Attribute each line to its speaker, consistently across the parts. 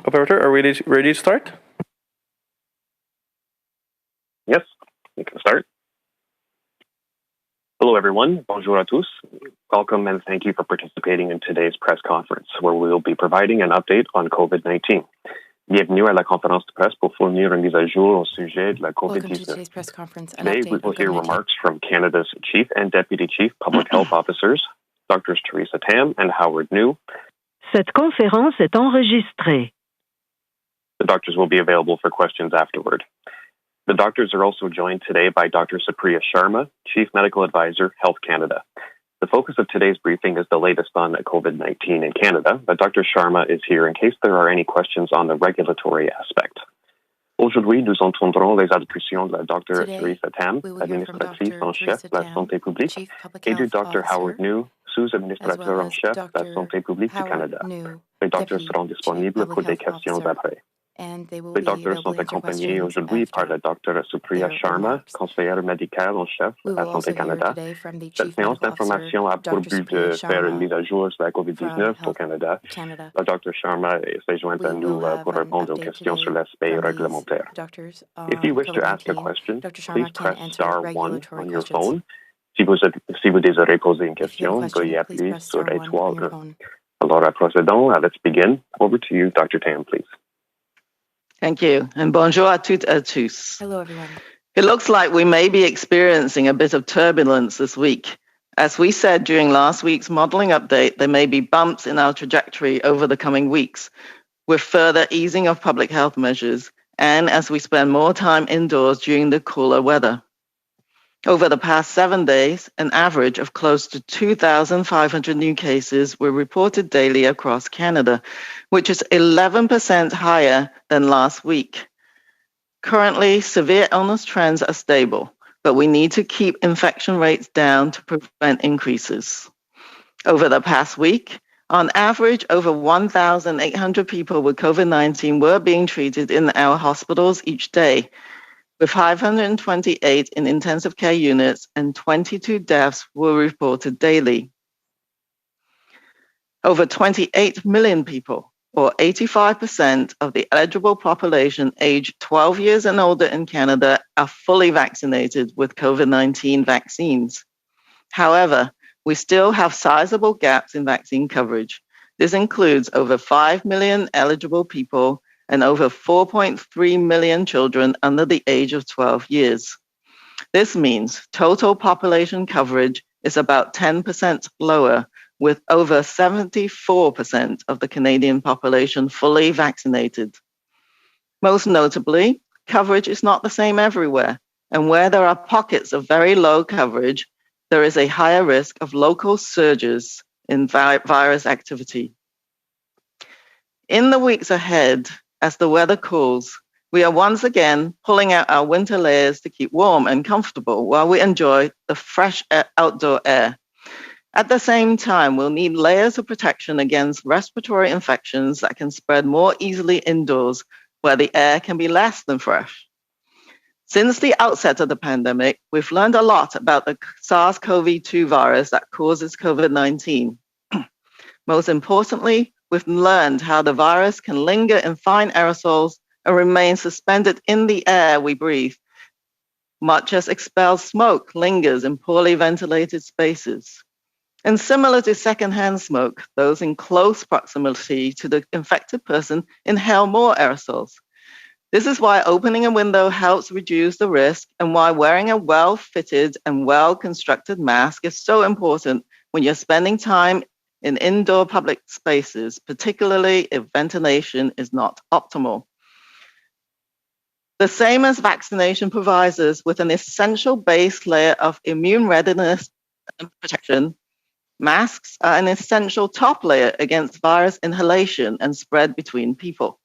Speaker 1: Operator, are we ready to start?
Speaker 2: Yes, we can start. Hello, everyone. Bonjour à tous. Welcome and thank you for participating in today's press conference, where we will be providing an update on COVID-19. Bienvenue à la conférence de presse pour fournir une mise à jour au sujet de la COVID-19. Today, we will hear remarks from Canada's Chief and Deputy Chief Public Health Officers, Drs. Theresa Tam and Howard New.
Speaker 3: Cette conférence est enregistrée.
Speaker 2: The doctors will be available for questions afterward. The doctors are also joined today by Dr. Supriya Sharma, Chief Medical Advisor, Health Canada. The focus of today's briefing is the latest on COVID-19 in Canada, but Dr. Sharma is here in case there are any questions on the regulatory aspect. Aujourd'hui, nous entendrons les allocutions de la Dr. Theresa Tam, administratrice en chef de la santé publique, et du Dr. Howard New, sous-administrateur en chef de la santé publique du Canada. Les docteurs seront disponibles pour des questions après. Les docteurs sont accompagnés aujourd'hui par la Dr. Supriya Sharma, conseillère médicale en chef de la Santé Canada. Cette séance d'information a pour but de faire une mise à jour sur la COVID-19 au Canada. La Dr. Sharma s'est jointe à nous pour répondre aux questions sur l'aspect réglementaire. If you wish to ask a question, please press *1 on your phone. Si vous désirez poser une question, veuillez appuyer sur étoile 1. Alors, procédons. Let's begin. Over to you, Dr. Tam, please.
Speaker 4: Thank you, and bonjour à toutes et tous.
Speaker 5: Hello, everyone.
Speaker 4: It looks like we may be experiencing a bit of turbulence this week. As we said during last week's modeling update, there may be bumps in our trajectory over the coming weeks, with further easing of public health measures, and as we spend more time indoors during the cooler weather. Over the past 7 days, an average of close to 2,500 new cases were reported daily across Canada, which is 11% higher than last week. Currently, severe illness trends are stable, but we need to keep infection rates down to prevent increases. Over the past week, on average, over 1,800 people with COVID-19 were being treated in our hospitals each day, with 528 in intensive care units and 22 deaths were reported daily. Over 28 million people, or 85% of the eligible population aged 12 years and older in Canada, are fully vaccinated with COVID-19 vaccines. However, we still have sizable gaps in vaccine coverage. This includes over 5 million eligible people and over 4.3 million children under the age of 12 years. This means total population coverage is about 10% lower, with over 74% of the Canadian population fully vaccinated. Most notably, coverage is not the same everywhere, and where there are pockets of very low coverage, there is a higher risk of local surges in virus activity. In the weeks ahead, as the weather cools, we are once again pulling out our winter layers to keep warm and comfortable while we enjoy the fresh outdoor air. At the same time, we'll need layers of protection against respiratory infections that can spread more easily indoors, where the air can be less than fresh. Since the outset of the pandemic, we've learned a lot about the SARS-CoV-2 virus that causes COVID-19. Most importantly, we've learned how the virus can linger in fine aerosols and remain suspended in the air we breathe, much as expelled smoke lingers in poorly ventilated spaces. And similar to secondhand smoke, those in close proximity to the infected person inhale more aerosols. This is why opening a window helps reduce the risk and why wearing a well-fitted and well-constructed mask is so important when you're spending time in indoor public spaces, particularly if ventilation is not optimal. The same as vaccination provides us with an essential base layer of immune readiness and protection, masks are an essential top layer against virus inhalation and spread between people.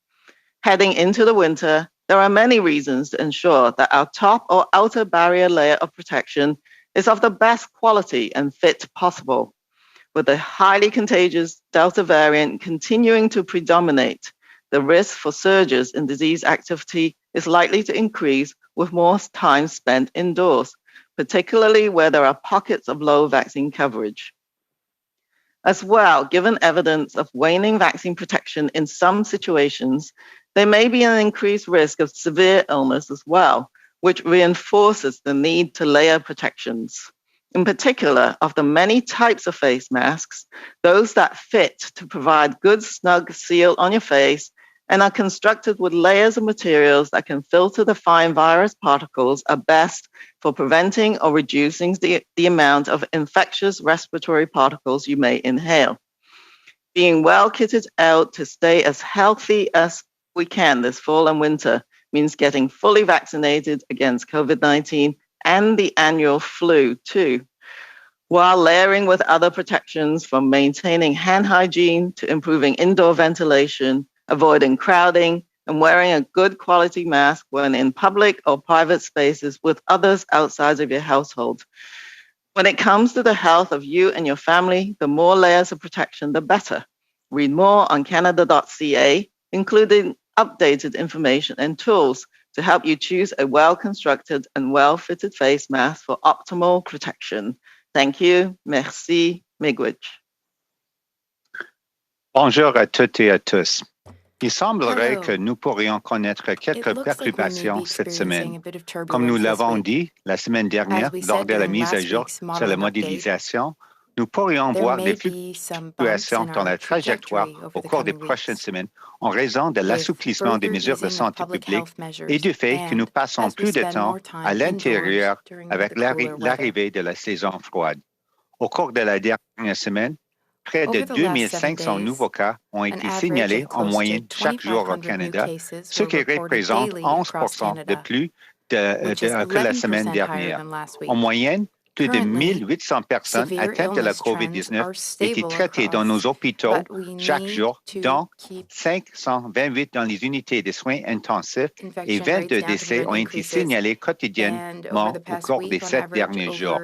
Speaker 4: Heading into the winter, there are many reasons to ensure that our top or outer barrier layer of protection is of the best quality and fit possible. With the highly contagious Delta variant continuing to predominate, the risk for surges in disease activity is likely to increase with more time spent indoors, particularly where there are pockets of low vaccine coverage. As well, given evidence of waning vaccine protection in some situations, there may be an increased risk of severe illness as well, which reinforces the need to layer protections. In particular, of the many types of face masks, those that fit to provide good snug seal on your face and are constructed with layers of materials that can filter the fine virus particles are best for preventing or reducing the amount of infectious respiratory particles you may inhale. Being well kitted out to stay as healthy as we can this fall and winter means getting fully vaccinated against COVID-19 and the annual flu too, while layering with other protections from maintaining hand hygiene to improving indoor ventilation, avoiding crowding, and wearing a good quality mask when in public or private spaces with others outside of your household. When it comes to the health of you and your family, the more layers of protection, the better. Read more on canada.ca, including updated information and tools to help you choose a well-constructed and well-fitted face mask for optimal protection. Thank you. Merci. Miigwech.
Speaker 5: Bonjour à toutes et à tous. Il semblerait que nous pourrions connaître quelques perturbations cette semaine. Comme nous l'avons dit la semaine dernière lors de la mise à jour sur la modélisation, nous pourrions voir des fluctuations dans la trajectoire au cours des prochaines semaines en raison de l'assouplissement des mesures de santé publique et du fait que nous passons plus de temps à l'intérieur avec l'arrivée de la saison froide. Au cours de la dernière semaine, près de 2500 nouveaux cas ont été signalés en moyenne chaque jour au Canada, ce qui représente 11 % de plus que la semaine dernière. En moyenne, plus de 1800 personnes atteintes de la COVID-19 étaient traitées dans nos hôpitaux chaque jour, dont 528 dans les unités de soins intensifs et 22 décès ont été signalés quotidiennement au cours des 7 derniers jours.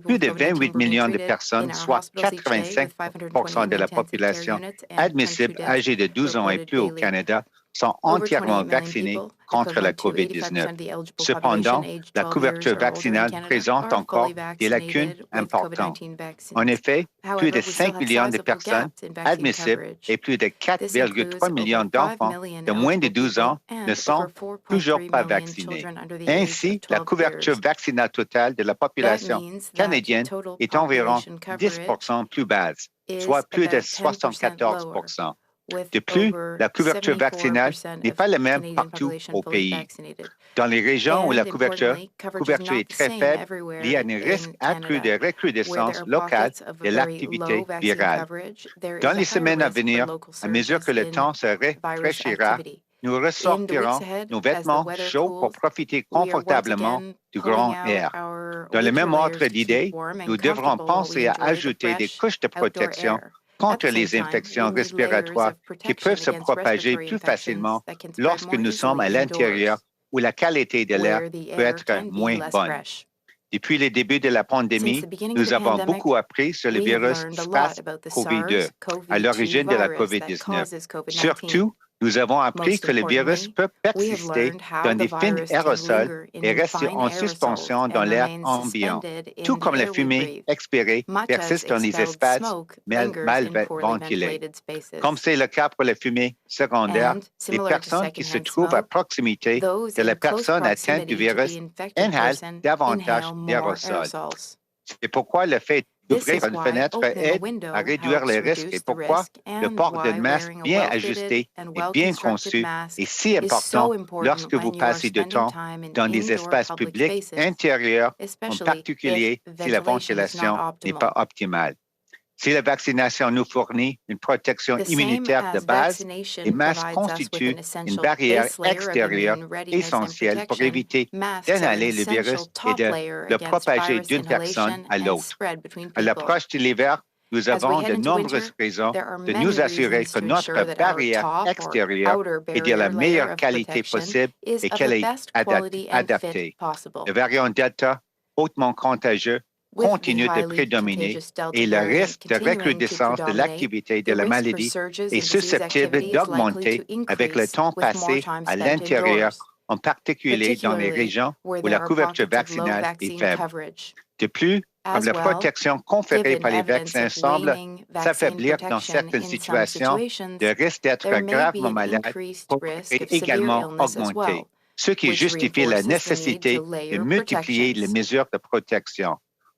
Speaker 5: Plus de 28 millions de personnes, soit 85 % de la population admissible âgée de 12 ans et plus au Canada, sont entièrement vaccinés contre la COVID-19. Cependant, la couverture vaccinale présente encore des lacunes importantes. En effet, plus de 5 millions de personnes admissibles et plus de 4,3 millions d'enfants de moins de 12 ans ne sont toujours pas vaccinés. Ainsi, la couverture vaccinale totale de la population canadienne est environ 10 % plus basse, soit plus de 74 %. De plus, la couverture vaccinale n'est pas la même partout au pays. Dans les régions où la couverture est très faible, il y a un risque accru de recrudescence locale de l'activité virale. Dans les semaines à venir, à mesure que le temps se rafraîchira, nous ressortirons nos vêtements chauds pour profiter confortablement du grand air. Dans le même ordre d'idées, nous devrons penser à ajouter des couches de protection contre les infections respiratoires qui peuvent se propager plus facilement lorsque nous sommes à l'intérieur où la qualité de l'air peut être moins bonne. Depuis le début de la pandémie, nous avons beaucoup appris sur le virus SARS-CoV-2, à l'origine de la COVID-19. Surtout, nous avons appris que le virus peut persister dans des films aérosols et rester en suspension dans l'air ambiant, tout comme la fumée expirée persiste dans les espaces mal ventilés. Comme c'est le cas pour la fumée secondaire, les personnes qui se trouvent à proximité de la personne atteinte du virus inhalent davantage d'aérosols. C'est pourquoi le fait d'ouvrir une fenêtre aide à réduire les risques et pourquoi le port d'un masque bien ajusté et bien conçu est si important lorsque vous passez du temps dans des espaces publics intérieurs, en particulier si la ventilation n'est pas optimale. Si la vaccination nous fournit une protection immunitaire de base, les masques constituent une barrière extérieure essentielle pour éviter d'inhaler le virus et de le propager d'une personne à l'autre. À l'approche de l'hiver, nous avons de nombreuses raisons de nous assurer que notre barrière extérieure est de la meilleure qualité possible et qu'elle est adaptée. Le variant Delta, hautement contagieux, continue de prédominer et le risque de recrudescence de l'activité de la maladie est susceptible d'augmenter avec le temps passé à l'intérieur, en particulier dans les régions où la couverture vaccinale est faible. De plus, comme la protection conférée par les vaccins semble s'affaiblir dans certaines situations, le risque d'être gravement malade pourrait également augmenter, ce qui justifie la nécessité de multiplier les mesures de protection.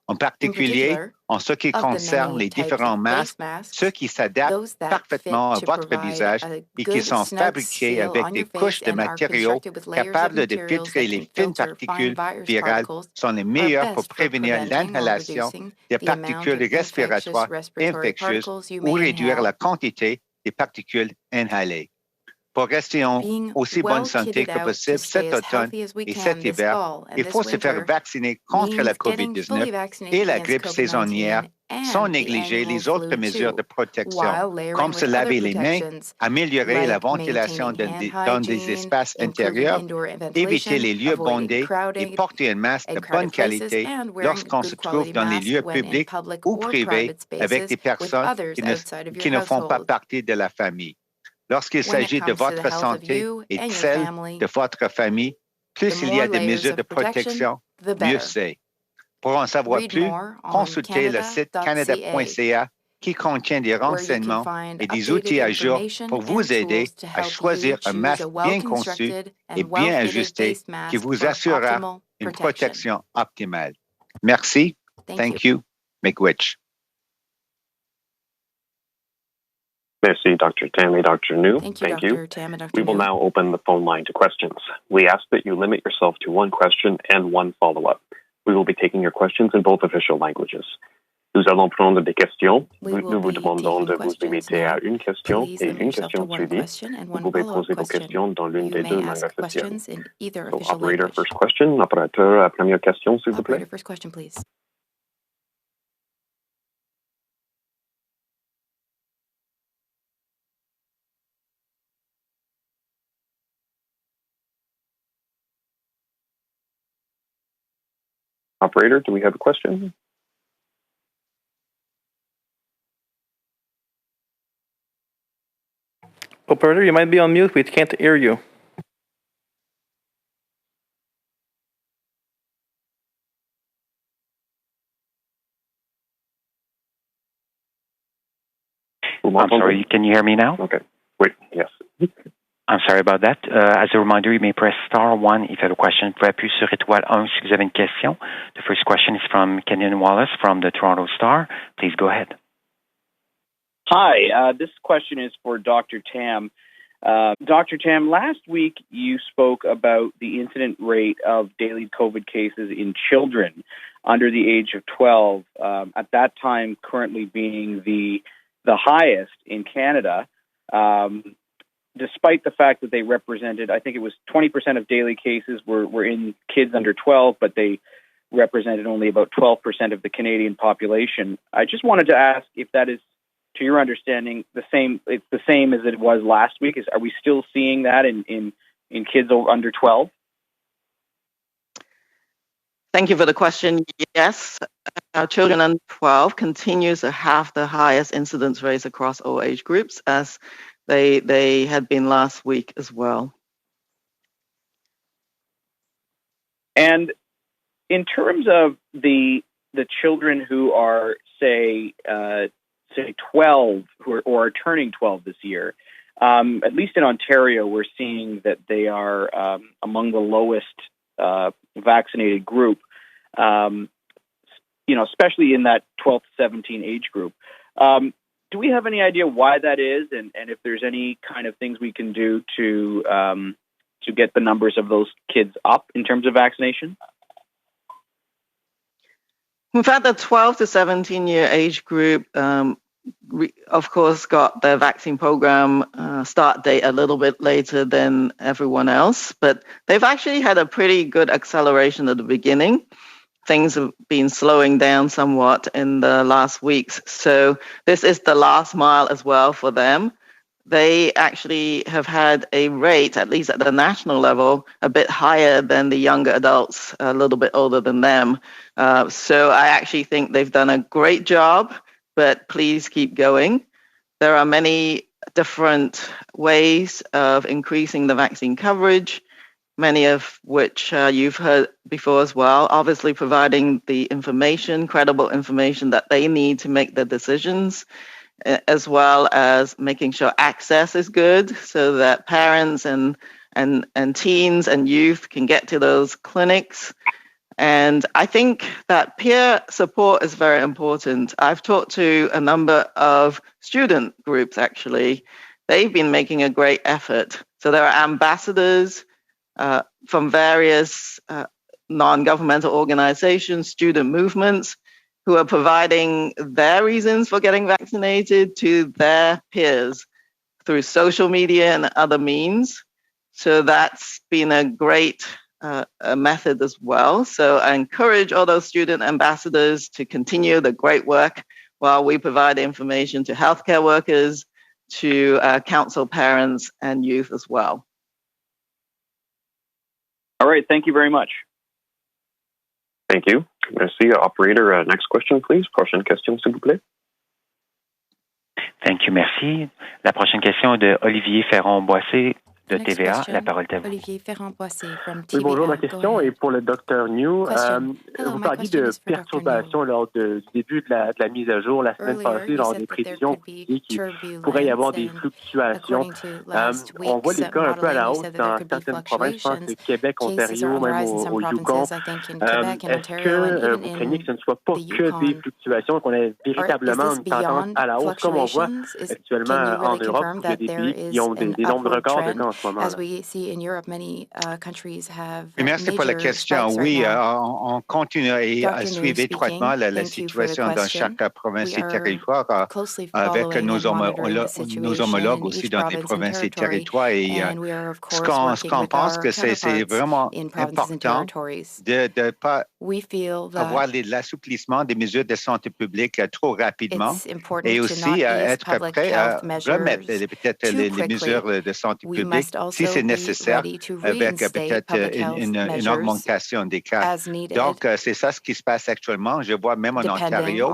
Speaker 5: En particulier, en ce qui concerne les différents masques, ceux qui s'adaptent parfaitement à votre visage et qui sont fabriqués avec des couches de matériaux capables de filtrer les fines particules virales sont les meilleurs pour prévenir l'inhalation des particules respiratoires infectieuses ou réduire la quantité des particules inhalées. Pour rester en aussi bonne santé que possible cet automne et cet hiver, il faut se faire vacciner contre la COVID-19 et la grippe saisonnière sans négliger les autres mesures de protection, comme se laver les mains, améliorer la ventilation dans des espaces intérieurs, éviter les lieux bondés et porter un masque de bonne qualité lorsqu'on se trouve dans les lieux publics ou privés avec des personnes qui ne font pas partie de la famille. Lorsqu'il s'agit de votre santé et de celle de votre famille, plus il y a de mesures de protection, mieux c'est. Pour en savoir plus, consultez le site canada.ca qui contient des renseignements et des outils à jour pour vous aider à choisir un masque bien conçu et bien ajusté qui vous assurera une protection optimale. Merci. Thank you. Miigwech.
Speaker 2: Merci, Dr. Tam and Dr. New.
Speaker 6: Thank you, Dr. Tam and Dr.
Speaker 2: We will
Speaker 6: New.
Speaker 2: now open the phone line to questions. We ask that you limit yourself to one question and one follow-up. We will be taking your questions in both official languages. Nous allons prendre des questions. Nous vous demandons de vous limiter à une question et une question suivie. Vous pouvez poser vos questions dans l'une des deux langues officielles. So, operator, first question. Opérateur, première question, s'il vous plaît.
Speaker 6: Operator, first question, please.
Speaker 2: Operator, do we have a question?
Speaker 1: Operator, you might be on mute. We can't hear you.
Speaker 7: I'm sorry, can you hear me now?
Speaker 2: Okay. Wait, yes.
Speaker 7: I'm sorry about that. As a reminder, you may press *1 if you have a question. Vous pouvez appuyer sur étoile 1 si vous avez une question. The first question is from Kenyon Wallace from the Toronto Star. Please go ahead.
Speaker 8: Hi, this question is for Dr. Tam. Dr. Tam, last week you spoke about the incident rate of daily COVID cases in children under the age of 12, at that time currently being the highest in Canada, despite the fact that they represented, I think it was 20% of daily cases were in kids under 12, but they represented only about 12% of the Canadian population. I just wanted to ask if that is, to your understanding, it's the same as it was last week. Are we still seeing that in kids under 12?
Speaker 4: Thank you for the question. Yes, our children under 12 continues to have the highest incidence rates across all age groups, as they had been last week as well.
Speaker 8: And in terms of the children who are, say 12, or are turning 12 this year, at least in Ontario, we're seeing that they are among the lowest vaccinated group, especially in that 12 to 17 age group. Do we have any idea why that is, and if there's any kind of things we can do to get the numbers of those kids up in terms of vaccination?
Speaker 4: In fact, the 12 to 17-year age group, of course, got their vaccine program start date a little bit later than everyone else, but they've actually had a pretty good acceleration at the beginning. Things have been slowing down somewhat in the last weeks. So this is the last mile as well for them. They actually have had a rate, at least at the national level, a bit higher than the younger adults, a little bit older than them. So I actually think they've done a great job, but please keep going. There are many different ways of increasing the vaccine coverage. many of which you've heard before as well. Obviously, providing the information, credible information that they need to make their decisions, as well as making sure access is good so that parents and teens and youth can get to those clinics. And I think that peer support is very important. I've talked to a number of student groups, actually. They've been making a great effort. So there are ambassadors from various non-governmental organizations, student movements, who are providing their reasons for getting vaccinated to their peers through social media and other means. So that's been a great a method as well. So I encourage all those student ambassadors to continue the great work while we provide information to healthcare workers, to counsel parents and youth as well.
Speaker 8: All right, thank you very much.
Speaker 2: Thank you. Merci, operator. Next question, please. Prochaine question, s'il vous plaît.
Speaker 7: Thank you, merci. La prochaine question est de Olivier Ferron-Boissé de TVA. La parole est à vous.
Speaker 6: Olivier Ferron-Boissé from TVA.
Speaker 9: Oui, bonjour. Ma question est pour le Dr New. Vous parliez de perturbations lors du début de la mise à jour la semaine passée, lors des prévisions qu'il pourrait y avoir des fluctuations. On voit les cas un peu à la hausse dans certaines provinces, je pense que Québec, Ontario, même au Yukon. Est-ce que vous craignez que ce ne soit pas que des fluctuations, qu'on ait véritablement une tendance à la hausse, comme on voit actuellement en Europe, où il y a des pays qui ont des nombres records de cas en ce moment-là?
Speaker 5: Merci pour la question. Oui, on continue à suivre étroitement la situation dans chaque province et territoire avec nos homologues aussi dans des provinces et territoires. Et ce qu'on pense que c'est vraiment important de ne pas avoir l'assouplissement des mesures de santé publique trop rapidement et aussi être prêt à remettre peut-être les mesures de santé publique si c'est nécessaire, avec peut-être une augmentation des cas. Donc, c'est ça ce qui se passe actuellement. Je vois même en Ontario,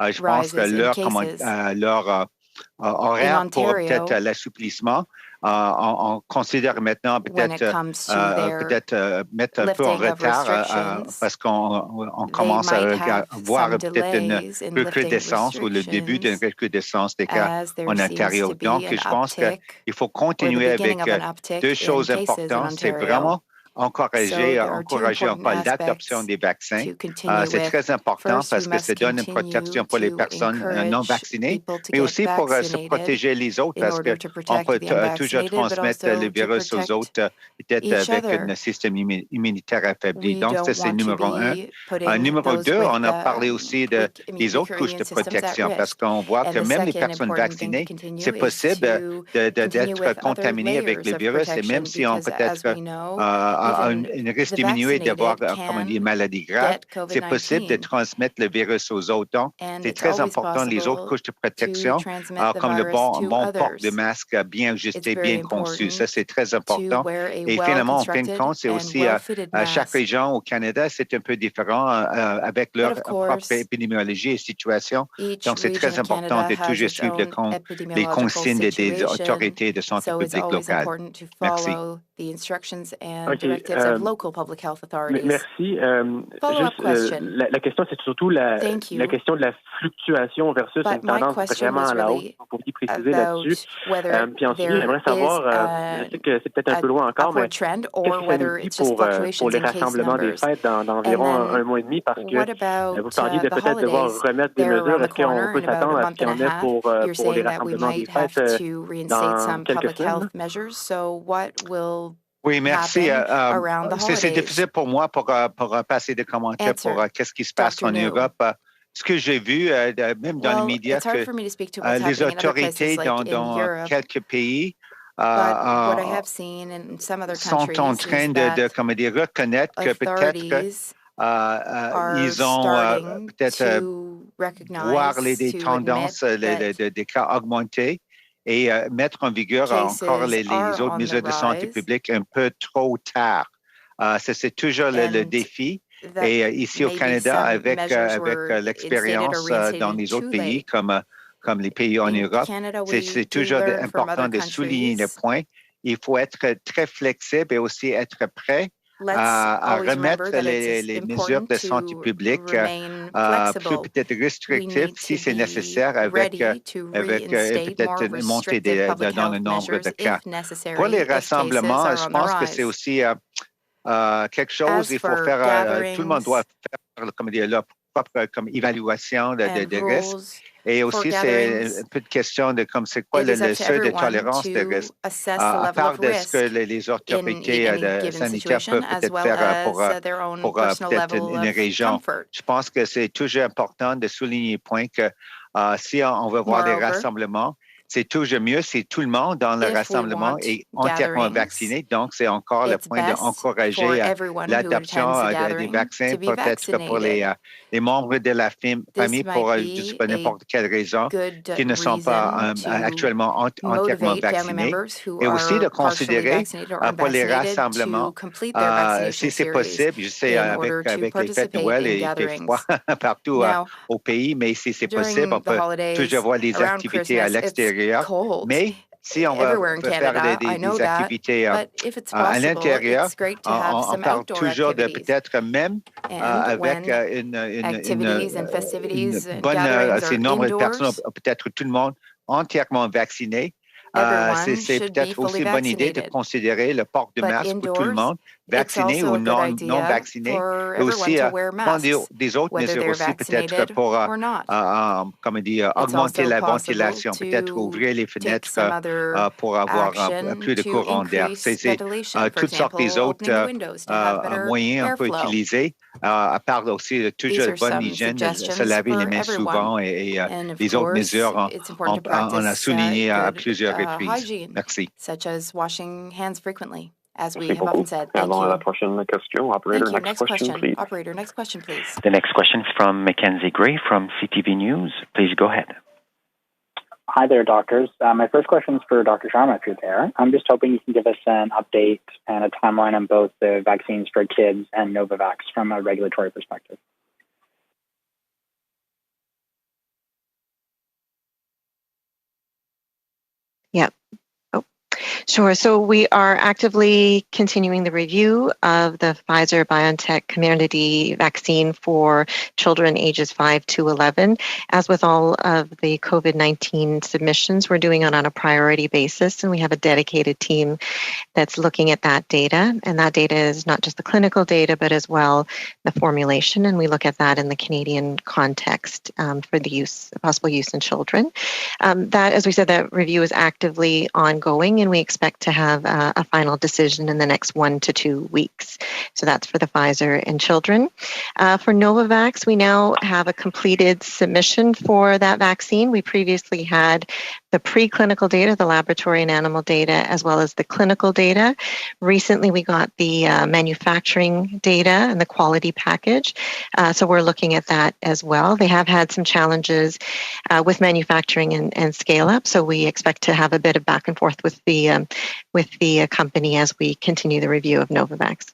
Speaker 5: je pense que leur horaire pour peut-être l'assouplissement, on considère maintenant peut-être mettre un peu en retard parce qu'on commence à voir peut-être une recrudescence ou le début d'une recrudescence des cas en Ontario. Donc, je pense qu'il faut continuer avec deux choses importantes. C'est vraiment encourager encore l'adoption des vaccins. C'est très important parce que ça donne une protection pour les personnes non vaccinées, mais aussi pour se protéger les autres parce qu'on peut toujours transmettre le virus aux autres, peut-être avec un système immunitaire affaibli. Donc, ça, c'est numéro un. Numéro deux, on a parlé aussi des autres couches de protection parce qu'on voit que même les personnes vaccinées, c'est possible d'être contaminées avec le virus et même si on peut-être un risque diminué d'avoir une maladie grave, c'est possible de transmettre le virus aux autres. Donc, c'est très important, les autres couches de protection, comme le bon port de masque bien ajusté, bien conçu. Ça, c'est très important. Et finalement, en fin de compte, c'est aussi à chaque région au Canada, c'est un peu différent avec leur propre épidémiologie et situation. Donc, c'est très important de toujours suivre les consignes des autorités de santé publique locale. Merci.
Speaker 9: Merci. La question, c'est surtout la question de la fluctuation versus une tendance vraiment à la hausse. Vous pourriez préciser là-dessus. Puis ensuite, j'aimerais savoir, je sais que c'est peut-être un peu loin encore, mais qu'est-ce que ça nous dit pour les rassemblements des fêtes dans environ un mois et demi? Parce que vous parliez de peut-être devoir remettre des mesures. Est-ce qu'on peut s'attendre à ce qu'il y en ait pour les rassemblements des fêtes dans quelques semaines?
Speaker 5: Oui, merci. C'est difficile pour moi pour passer des commentaires pour qu'est-ce qui se passe en Europe. Ce que j'ai vu, même dans les médias, que les autorités dans quelques pays sont en train de reconnaître que peut-être ils ont peut-être voir les tendances des cas augmenter et mettre en vigueur encore les autres mesures de santé publique un peu trop tard. C'est toujours le défi. Et ici au Canada, avec l'expérience dans les autres pays, comme les pays en Europe, c'est toujours important de souligner le point. il faut être très flexible et aussi être prêt à remettre les mesures de santé publique plus peut-être restrictives si c'est nécessaire avec peut-être une montée dans le nombre de cas. Pour les rassemblements, je pense que c'est aussi quelque chose, il faut faire, tout le monde doit faire leur propre évaluation de risque. Et aussi, c'est un peu de question de c'est quoi le seuil de tolérance de risque, à part de ce que les autorités sanitaires peuvent peut-être faire pour peut-être une région. Je pense que c'est toujours important de souligner le point que si on veut voir des rassemblements, c'est toujours mieux si tout le monde dans le rassemblement est entièrement vacciné. Donc, c'est encore le point d'encourager l'adoption des vaccins, peut-être pour les membres de la famille pour n'importe quelle raison qui ne sont pas actuellement entièrement vaccinés. Et aussi de considérer pour les rassemblements, si c'est possible, je sais avec les fêtes de Noël et il fait froid partout au pays, mais si c'est possible, on peut toujours voir les activités à l'extérieur. Mais si on va faire des activités à l'intérieur, on parle toujours de peut-être même avec une bonne nombre de personnes, peut-être tout le monde entièrement vacciné. C'est peut-être aussi une bonne idée de considérer le port de masque pour tout le monde, vacciné ou non vacciné, et aussi prendre des autres mesures aussi peut-être pour augmenter la ventilation, peut-être ouvrir les fenêtres pour avoir plus de courant d'air. C'est toutes sortes des autres moyens qu'on peut utiliser, à part aussi toujours bonne hygiène, se laver les mains souvent et les autres mesures, on a souligné à plusieurs reprises. Merci.
Speaker 6: Such as washing hands frequently, as we have often said.
Speaker 2: Thank you. La prochaine question. Operator,
Speaker 6: Thank you.
Speaker 2: Next question, please.
Speaker 6: Operator, next question, please.
Speaker 7: The next question is from Mackenzie Gray from CTV News. Please go ahead.
Speaker 10: Hi there, doctors. My first question is for Dr. Sharma, if you're there. I'm just hoping you can give us an update and a timeline on both the vaccines for kids and Novavax from a regulatory perspective.
Speaker 11: Yep. Sure. So we are actively continuing the review of the Pfizer-BioNTech community vaccine for children ages 5 to 11. As with all of the COVID-19 submissions, we're doing it on a priority basis, and we have a dedicated team that's looking at that data. And that data is not just the clinical data, but as well the formulation. And we look at that in the Canadian context for the possible use in children. That, as we said, that review is actively ongoing, and we expect to have a final decision in the next 1 to 2 weeks. So that's for the Pfizer and children. For Novavax, we now have a completed submission for that vaccine. We previously had the preclinical data, the laboratory and animal data, as well as the clinical data. Recently, we got the manufacturing data and the quality package. So we're looking at that as well. They have had some challenges with manufacturing and scale up. So we expect to have a bit of back and forth with the company as we continue the review of Novavax.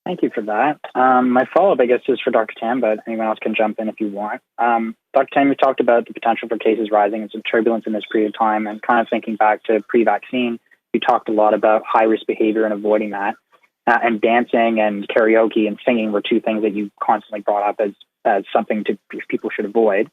Speaker 10: Thank you for that. My follow-up, I guess, is for Dr. Tam, but anyone else can jump in if you want. Dr. Tam, you talked about the potential for cases rising and some turbulence in this period of time, and kind of thinking back to pre-vaccine, you talked a lot about high-risk behavior and avoiding that. And dancing and karaoke and singing were two things that you constantly brought up as something people should avoid.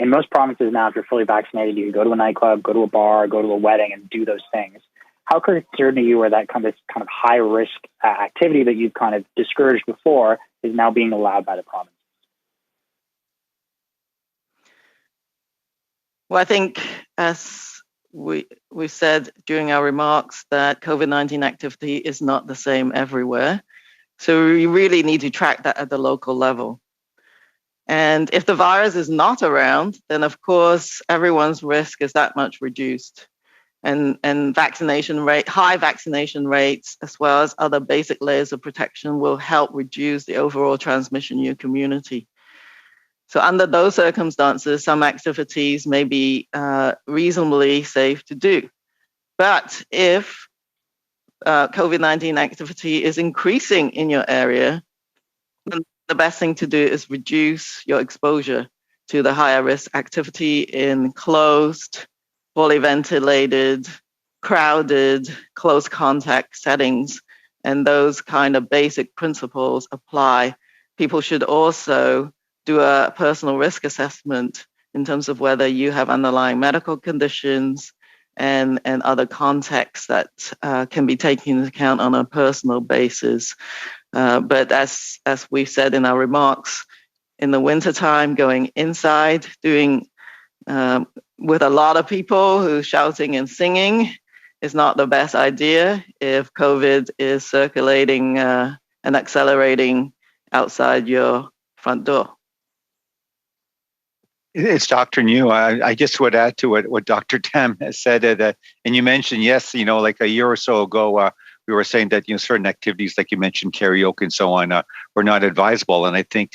Speaker 10: In most provinces now, if you're fully vaccinated, you can go to a nightclub, go to a bar, go to a wedding, and do those things. How concerned are you where that kind of high-risk activity that you've kind of discouraged before is now being allowed by the province?
Speaker 4: Well, I think as we said during our remarks that COVID-19 activity is not the same everywhere. So we really need to track that at the local level. And if the virus is not around, then of course, everyone's risk is that much reduced. And high vaccination rates, as well as other basic layers of protection, will help reduce the overall transmission in your community. So under those circumstances, some activities may be reasonably safe to do. But if COVID-19 activity is increasing in your area, then the best thing to do is reduce your exposure to the higher risk activity in closed fully ventilated, crowded, close contact settings. And those kind of basic principles apply. People should also do a personal risk assessment in terms of whether you have underlying medical conditions and other contexts that can be taken into account on a personal basis. But as we said in our remarks, in the wintertime, going inside, doing with a lot of people who's shouting and singing is not the best idea if COVID is circulating and accelerating outside your front door.
Speaker 5: It's Dr. New. I just would add to what Dr. Tam has said. And you mentioned, yes, like a year or so ago, we were saying that certain activities, like you mentioned, karaoke and so on, were not advisable. And I think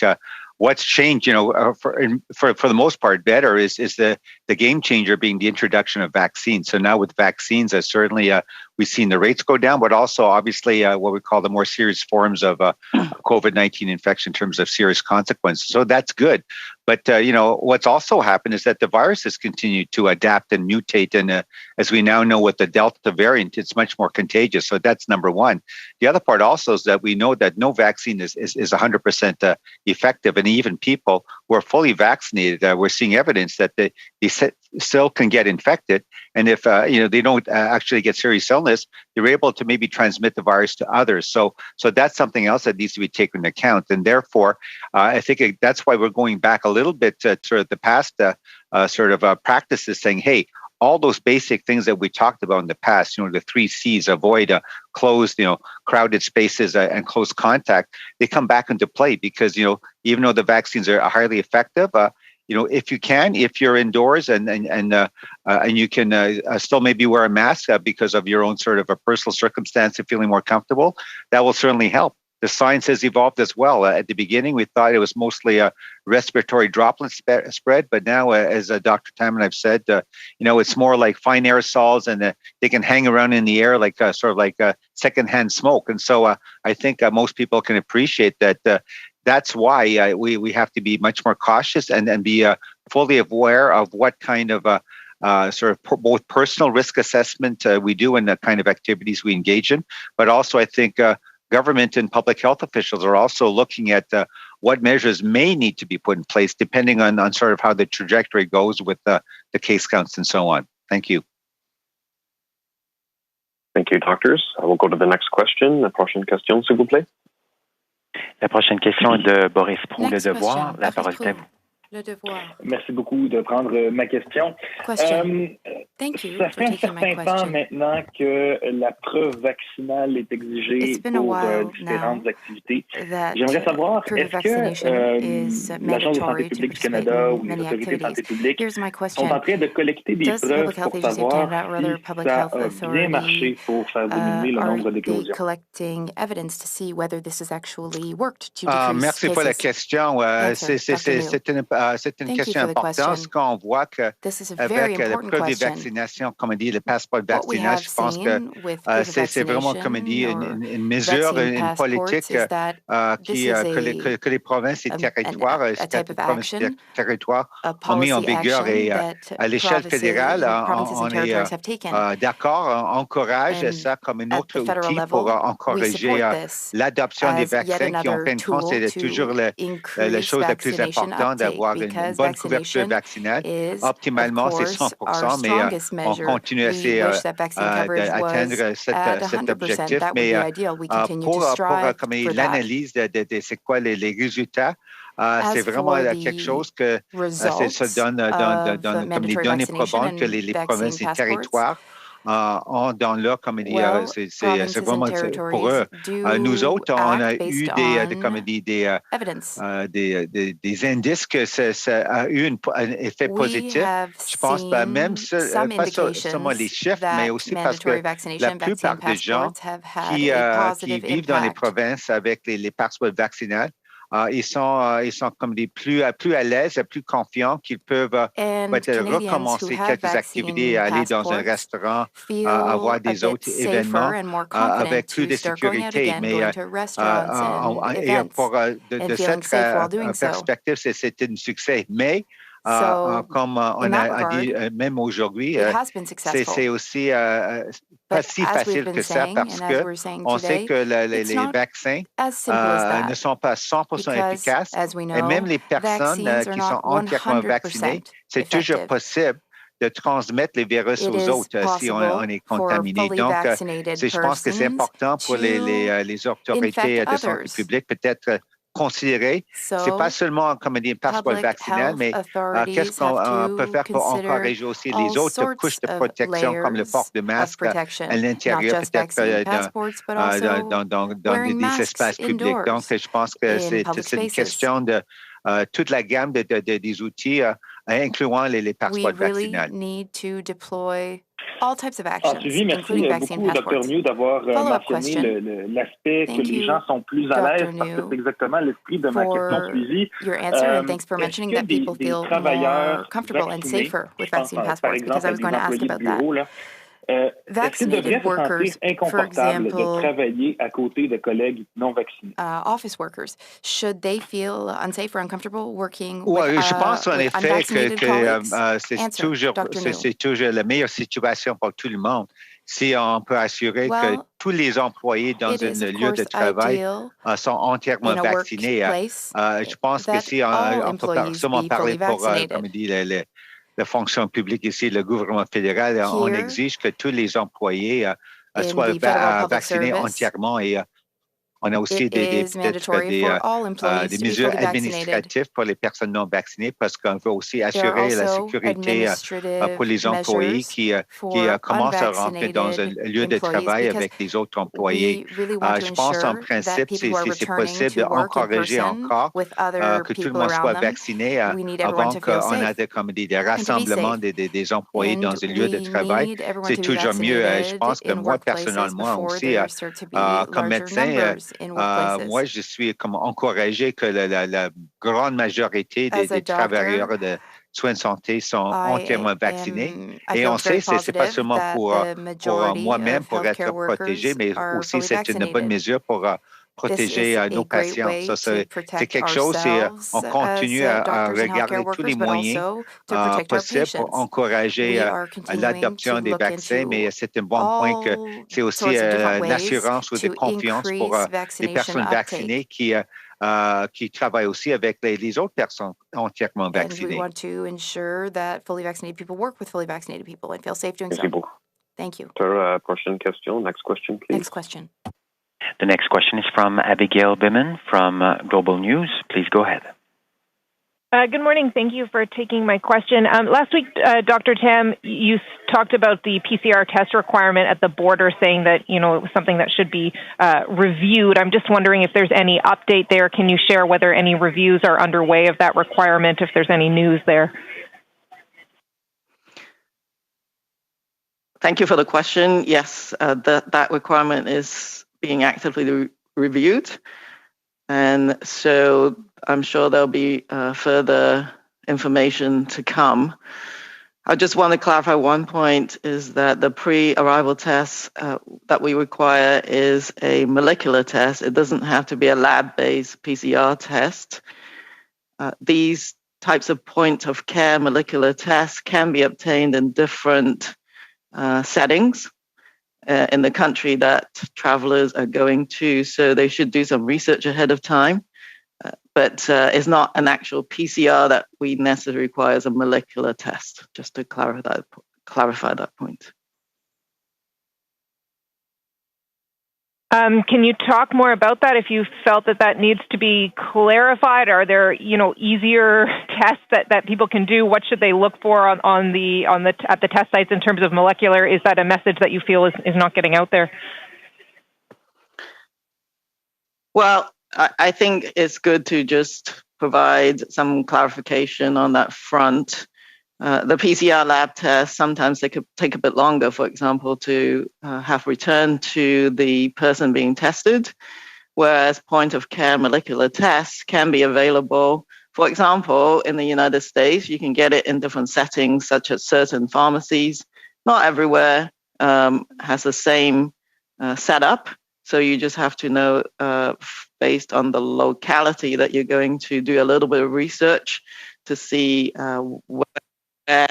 Speaker 5: what's changed, for the most part, better is the game changer being the introduction of vaccines. So now with vaccines, certainly we've seen the rates go down, but also obviously what we call the more serious forms of COVID-19 infection in terms of serious consequences. So that's good. But, what's also happened is that the virus has continued to adapt and mutate. And as we now know with the Delta variant, it's much more contagious. So that's number one. The other part also is that we know that no vaccine is 100% effective. And even people who are fully vaccinated, we're seeing evidence that they still can get infected. And if they don't actually get serious illness, they're able to maybe transmit the virus to others. So that's something else that needs to be taken into account. And therefore, I think that's why we're going back a little bit to sort of the past practices, saying, hey, all those basic things that we talked about in the past, the 3 C's, avoid closed, crowded spaces and close contact, they come back into play because, even though the vaccines are highly effective, if you're indoors and you can still maybe wear a mask because of your own sort of a personal circumstance and feeling more comfortable, that will certainly help. The science has evolved as well. At the beginning, we thought it was mostly a respiratory droplet spread, but now, as Dr. Tam and I've said, it's more like fine aerosols, and they can hang around in the air like sort of like secondhand smoke. And so I think most people can appreciate that. That's why we have to be much more cautious and be fully aware of what kind of both personal risk assessment we do and the kind of activities we engage in, but also I think government and public health officials are also looking at what measures may need to be put in place depending on sort of how the trajectory goes with the case counts and so on. Thank you.
Speaker 2: Thank you, doctors. I will go to the next question. La prochaine question, s'il vous plaît.
Speaker 7: La prochaine question est de Boris Proulx, Le Devoir. La parole est à vous.
Speaker 6: Le Devoir.
Speaker 12: Merci beaucoup de prendre ma question.
Speaker 6: Thank you
Speaker 12: Ça
Speaker 6: for
Speaker 12: fait un
Speaker 6: taking my
Speaker 12: certain temps
Speaker 6: question.
Speaker 12: maintenant que la preuve vaccinale est exigée
Speaker 6: It's been a
Speaker 12: pour
Speaker 6: while
Speaker 12: différentes
Speaker 6: now
Speaker 12: activités.
Speaker 6: that
Speaker 12: J'aimerais savoir,
Speaker 6: proof of
Speaker 12: est-ce que
Speaker 6: vaccination is
Speaker 12: l'Agence de santé
Speaker 6: mandatory to
Speaker 12: publique du
Speaker 6: participate
Speaker 12: Canada ou
Speaker 6: in
Speaker 12: les
Speaker 6: many
Speaker 12: autorités de santé
Speaker 6: activities.
Speaker 12: publique
Speaker 6: Here's my
Speaker 12: sont en
Speaker 6: question.
Speaker 12: train de collecter des
Speaker 6: Does the
Speaker 12: preuves
Speaker 6: Public Health
Speaker 12: pour
Speaker 6: Agency of
Speaker 12: savoir
Speaker 6: Canada or other
Speaker 12: si
Speaker 6: public
Speaker 12: ça
Speaker 6: health
Speaker 12: a bien marché
Speaker 6: authority
Speaker 12: pour faire diminuer le
Speaker 6: are
Speaker 12: nombre
Speaker 6: they
Speaker 12: d'éclosions?
Speaker 6: collecting evidence to see whether this has actually worked to decrease
Speaker 5: Merci
Speaker 6: cases?
Speaker 5: pour la question.
Speaker 6: Answer, Dr. New.
Speaker 5: C'est une
Speaker 6: Thank you
Speaker 5: question
Speaker 6: for the
Speaker 5: importante.
Speaker 6: question.
Speaker 5: Ce qu'on voit
Speaker 6: This is a very
Speaker 5: avec la
Speaker 6: important
Speaker 5: preuve des
Speaker 6: question.
Speaker 5: vaccinations, comme on dit, le passeport
Speaker 6: What we
Speaker 5: vaccinal,
Speaker 6: have
Speaker 5: je pense que
Speaker 6: seen with proof of
Speaker 5: c'est vraiment, comme on dit,
Speaker 6: vaccination or
Speaker 5: une mesure,
Speaker 6: vaccine
Speaker 5: une politique
Speaker 6: passports is that this is
Speaker 5: que les provinces et territoires,
Speaker 6: a type of action,
Speaker 5: territoires
Speaker 6: a
Speaker 5: ont mis en
Speaker 6: policy
Speaker 5: vigueur. Et
Speaker 6: action that
Speaker 5: à l'échelle fédérale,
Speaker 6: provinces
Speaker 5: on
Speaker 6: and
Speaker 5: est
Speaker 6: territories have taken.
Speaker 5: d'accord, on encourage
Speaker 6: And
Speaker 5: ça comme un
Speaker 6: at
Speaker 5: autre
Speaker 6: the federal
Speaker 5: outil pour
Speaker 6: level, we
Speaker 5: encourager
Speaker 6: support this
Speaker 5: l'adoption des
Speaker 6: as yet
Speaker 5: vaccins qui, en
Speaker 6: another
Speaker 5: fin de compte,
Speaker 6: tool
Speaker 5: c'est toujours
Speaker 6: to
Speaker 5: la
Speaker 6: increase
Speaker 5: chose la plus
Speaker 6: vaccination
Speaker 5: importante,
Speaker 6: uptake,
Speaker 5: d'avoir une
Speaker 6: because
Speaker 5: bonne couverture
Speaker 6: vaccination
Speaker 5: vaccinale.
Speaker 6: is, of
Speaker 5: Optimalement, c'est
Speaker 6: course, our
Speaker 5: 100%, mais
Speaker 6: strongest
Speaker 5: on
Speaker 6: measure.
Speaker 5: continue à
Speaker 6: We
Speaker 5: essayer
Speaker 6: wish that vaccine coverage was
Speaker 5: d'atteindre
Speaker 6: at
Speaker 5: cet
Speaker 6: 100%.
Speaker 5: objectif.
Speaker 6: That would
Speaker 5: Mais
Speaker 6: be ideal. We continue to
Speaker 5: pour
Speaker 6: strive
Speaker 5: comme
Speaker 6: for that.
Speaker 5: l'analyse de c'est quoi les résultats, c'est
Speaker 6: As
Speaker 5: vraiment
Speaker 6: for
Speaker 5: quelque
Speaker 6: the
Speaker 5: chose que ça
Speaker 6: results
Speaker 5: donne
Speaker 6: of
Speaker 5: comme les
Speaker 6: mandatory
Speaker 5: données
Speaker 6: vaccination
Speaker 5: probantes que
Speaker 6: and
Speaker 5: les
Speaker 6: vaccine
Speaker 5: provinces et
Speaker 6: passports,
Speaker 5: territoires ont dans leur, comme dit,
Speaker 6: well,
Speaker 5: c'est
Speaker 6: provinces and
Speaker 5: vraiment pour
Speaker 6: territories
Speaker 5: eux. Nous
Speaker 6: do
Speaker 5: autres, on a
Speaker 6: act based
Speaker 5: eu des, comme
Speaker 6: on
Speaker 5: dit,
Speaker 6: evidence.
Speaker 5: des indices que ça a eu un effet
Speaker 6: We
Speaker 5: positif.
Speaker 6: have
Speaker 5: Je pense pas même
Speaker 6: some
Speaker 5: pas seulement les
Speaker 6: indications
Speaker 5: chiffres, mais
Speaker 6: that
Speaker 5: aussi parce
Speaker 6: mandatory
Speaker 5: que la
Speaker 6: vaccination,
Speaker 5: plupart
Speaker 6: vaccine
Speaker 5: des gens
Speaker 6: passports have had
Speaker 5: qui
Speaker 6: a positive
Speaker 5: vivent dans les
Speaker 6: impact.
Speaker 5: provinces avec les passeports vaccinales, ils sont comme des plus à l'aise, plus confiants qu'ils peuvent
Speaker 6: And
Speaker 5: peut-être
Speaker 6: Canadians who
Speaker 5: recommencer
Speaker 6: have
Speaker 5: quelques
Speaker 6: vaccine
Speaker 5: activités, aller dans un
Speaker 6: passports
Speaker 5: restaurant,
Speaker 6: feel
Speaker 5: avoir
Speaker 6: a
Speaker 5: des
Speaker 6: bit
Speaker 5: autres événements
Speaker 6: safer and more confident
Speaker 5: avec plus
Speaker 6: to
Speaker 5: de
Speaker 6: start going out
Speaker 5: sécurité.
Speaker 6: again,
Speaker 5: Mais
Speaker 6: going to restaurants and
Speaker 5: et
Speaker 6: events,
Speaker 5: pour
Speaker 6: and
Speaker 5: de
Speaker 6: feeling
Speaker 5: cette
Speaker 6: safe while doing so.
Speaker 5: perspective, c'est un succès. Mais comme on a dit même aujourd'hui, c'est aussi pas si facile que ça parce que on sait que les vaccins ne sont pas 100% efficaces et même les personnes qui sont entièrement vaccinées, c'est toujours possible de transmettre les virus aux autres si on est contaminé. Donc, je pense que c'est important pour les autorités de santé publique peut-être considérer, c'est pas seulement comme un passeport vaccinal, mais qu'est-ce qu'on peut faire pour encourager aussi les autres couches de protection comme le port de masque à l'intérieur, peut-être dans des espaces publics. Donc, je pense que c'est une question de toute la gamme des outils, incluant les passeports vaccinales.
Speaker 6: All types of actions,
Speaker 12: suivi, merci
Speaker 6: including vaccine
Speaker 12: beaucoup,
Speaker 6: passports.
Speaker 12: Dr. New, d'avoir mentionné l'aspect que les gens sont plus à l'aise, parce que c'est exactement l'esprit de ma question suivie.
Speaker 6: Your answer, and thanks for mentioning that people feel more comfortable and safer with vaccine passports, because I was going to ask about that. Vaccinated workers, for example,
Speaker 12: de travailler à côté de collègues non vaccinés.
Speaker 6: Office workers, should they feel unsafe or uncomfortable working
Speaker 5: with,
Speaker 6: with,
Speaker 5: je pense en
Speaker 6: with
Speaker 5: effet
Speaker 6: que
Speaker 5: c'est toujours la meilleure situation pour tout le monde. Si on peut assurer que tous les employés dans un lieu de travail sont entièrement vaccinés, je pense que si on peut seulement parler pour, comme dit, la fonction publique ici, le gouvernement fédéral, on exige que tous les employés soient vaccinés entièrement et on a aussi des mesures administratives pour les personnes non vaccinées parce qu'on veut aussi assurer la sécurité pour les employés qui commencent à rentrer dans un lieu de travail avec les autres employés. Je pense en principe, si c'est possible d'encourager encore que tout le monde soit vacciné avant qu'on ait des rassemblements des employés dans un lieu de travail. C'est toujours mieux. Je pense que moi, personnellement aussi, comme médecin, moi, je suis comme encouragé que la grande majorité des travailleurs de soins de santé sont entièrement vaccinés. Et on sait que ce n'est pas seulement pour moi-même, pour être protégé, mais aussi c'est une bonne mesure pour protéger nos patients. C'est quelque chose, on continue à regarder tous les moyens possibles pour encourager l'adoption des vaccins, mais c'est un bon point que c'est aussi une assurance ou de confiance pour les personnes vaccinées qui travaillent aussi avec les autres personnes entièrement vaccinées.
Speaker 6: We want to ensure that fully vaccinated people work with fully vaccinated people and feel safe doing so. Thank you.
Speaker 2: Prochaine question. Next question, please.
Speaker 6: Next question.
Speaker 7: The next question is from Abigail Biman from Global News. Please go ahead.
Speaker 13: Good morning. Thank you for taking my question. Last week, Dr. Tam, you talked about the PCR test requirement at the border, saying that, it was something that should be reviewed. I'm just wondering if there's any update there. Can you share whether any reviews are underway of that requirement, if there's any news there?
Speaker 4: Thank you for the question. Yes, that requirement is being actively reviewed. And so I'm sure there'll be further information to come. I just want to clarify one point is that the pre-arrival test that we require is a molecular test. It doesn't have to be a lab-based PCR test. These types of point of care molecular tests can be obtained in different settings in the country that travelers are going to. So they should do some research ahead of time. But it's not an actual PCR that we necessarily require as a molecular test, just to clarify that point.
Speaker 13: Can you talk more about that? If you felt that needs to be clarified, are there easier tests that people can do? What should they look for at the test sites in terms of molecular? Is that a message that you feel is not getting out there?
Speaker 4: Well, I think it's good to just provide some clarification on that front. The PCR lab tests, sometimes they could take a bit longer, for example, to have returned to the person being tested, whereas point-of-care molecular tests can be available. For example, in the United States, you can get it in different settings, such as certain pharmacies. Not everywhere has the same setup, so you just have to know, based on the locality that you're going to do a little bit of research to see where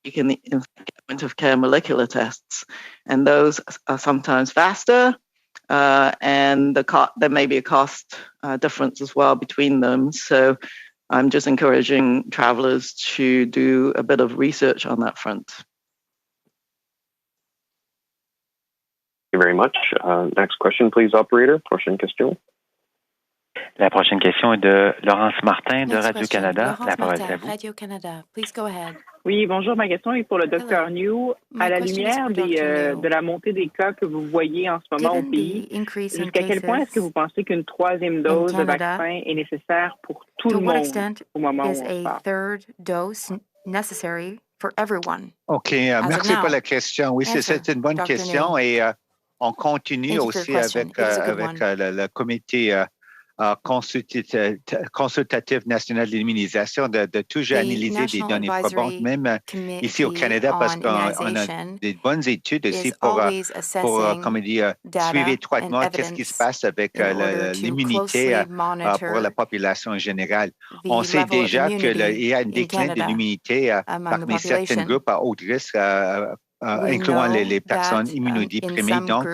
Speaker 4: you can in fact get point of care molecular tests. And those are sometimes faster, and there may be a cost difference as well between them. So I'm just encouraging travelers to do a bit of research on that front.
Speaker 2: Thank you very much. Next question, please, operator. Prochaine question.
Speaker 7: La prochaine question est de Laurence Martin de Radio-Canada. La parole est à vous.
Speaker 6: Radio-Canada, please go ahead.
Speaker 14: Oui, bonjour. Ma question est pour le Dr New. À la lumière de la montée des cas que vous voyez en ce moment au pays, jusqu'à quel point est-ce que vous pensez qu'une troisième dose de vaccin est nécessaire pour tout le monde au moment où on parle?
Speaker 5: OK, merci pour la question. Oui, c'est une bonne question et on continue aussi avec le comité consultatif national de l'immunisation de toujours analyser des données probantes, même ici au Canada, parce qu'on a des bonnes études aussi pour comme dire, suivre étroitement qu'est-ce qui se passe avec l'immunité pour la population générale. On sait déjà qu'il y a un déclin de l'immunité parmi certains groupes à haut risque, incluant les personnes immunodéprimées. Donc,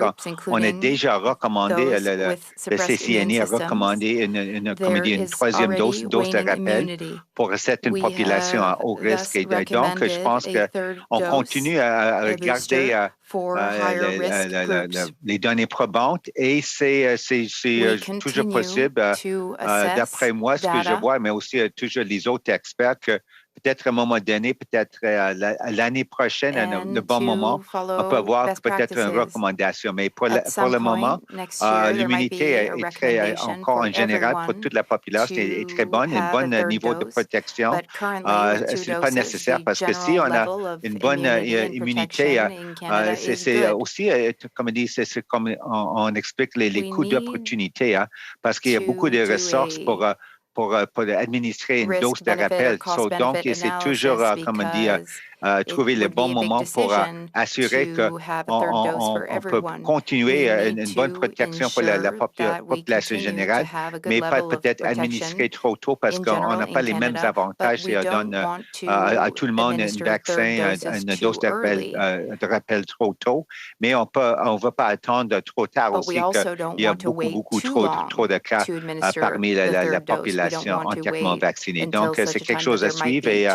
Speaker 5: on a déjà recommandé, le CCNE a recommandé une troisième dose de rappel pour certaines populations à haut risque. Et donc, je pense qu'on continue à regarder les données probantes et c'est toujours possible, d'après moi, ce que je vois, mais aussi toujours les autres experts, que peut-être à un moment donné, peut-être l'année prochaine, le bon moment, on peut avoir peut-être une recommandation. Mais pour le moment, l'immunité est très, encore en général, pour toute la population, est très bonne, un bon niveau de protection. Ce n'est pas nécessaire parce que si on a une bonne immunité, c'est aussi, comme on dit, c'est comme on explique les coûts d'opportunité, parce qu'il y a beaucoup de ressources pour administrer une dose de rappel. Donc, c'est toujours, comme on dit, trouver le bon moment pour assurer qu'on peut continuer une bonne protection pour la population générale, mais pas peut-être administrer trop tôt parce qu'on n'a pas les mêmes avantages si on donne à tout le monde un vaccin, une dose de rappel trop tôt. Mais on ne va pas attendre trop tard aussi qu'il y a beaucoup trop de cas parmi la population entièrement vaccinée. Donc, c'est quelque chose à suivre et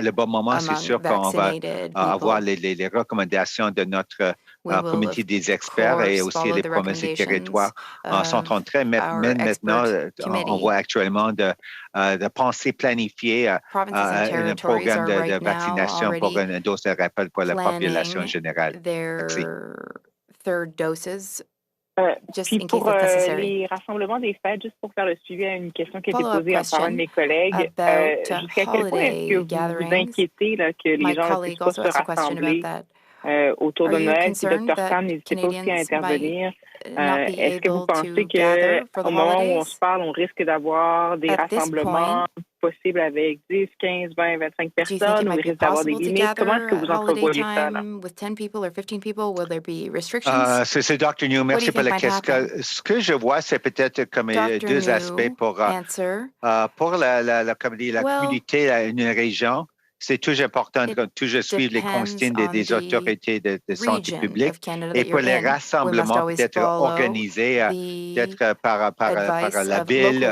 Speaker 5: le bon moment, c'est sûr qu'on va avoir les recommandations de notre comité des experts et aussi les promesses et territoires sont en train. Même maintenant, on voit actuellement de penser planifier un programme de vaccination pour une dose de rappel pour la population générale. Merci.
Speaker 14: Puis pour les rassemblements des fêtes, juste pour faire le suivi à une question qui a été posée par un de mes collègues, jusqu'à quel point est-ce que vous vous inquiétez que les gens ne puissent pas se rassembler autour de Noël? Puis Dr Tam, n'hésitez pas aussi à intervenir. Est-ce que vous pensez qu'au moment où on se parle, on risque d'avoir des rassemblements possibles avec 10, 15, 20, 25 personnes, ou il risque d'avoir des limites? Comment est-ce que vous entrevoyez ça?
Speaker 5: C'est Dr. New, merci pour la question. Ce que je vois, c'est peut-être comme deux aspects pour la communauté, une région. C'est toujours important de toujours suivre les consignes des autorités de santé publique. Et pour les rassemblements, peut-être organisés peut-être par la ville,